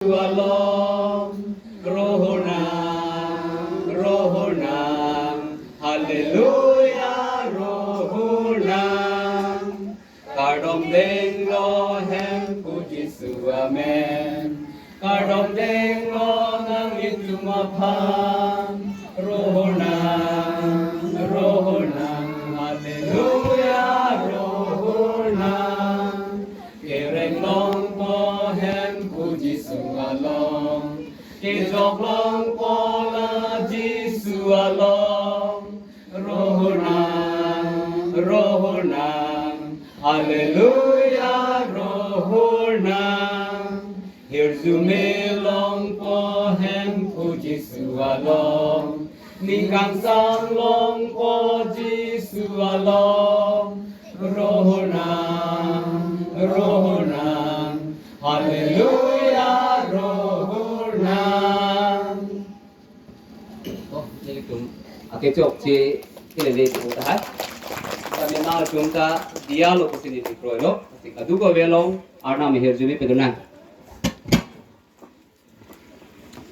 Shalom, Rohonam, Hallelujah, Rohonam. Kardom deng lohem puji su amen. Kardom deng lo nang itu mapan. Rohonam, Hallelujah, Rohonam. Kereng long pohem puji su along. Kejok long pola jisu along. Rohonam, Hallelujah, Rohonam. Here's you me long pohem puji su along. Nikang sang long po jisu along. Rohonam, Hallelujah, Rohonam. Đây chúng cái chọc chi cái này chúng ta hát. Và mình nào chúng ta dialog của sinh viên rồi đó. Thì cả du có về long, ở nào mình hiểu chúng mình phải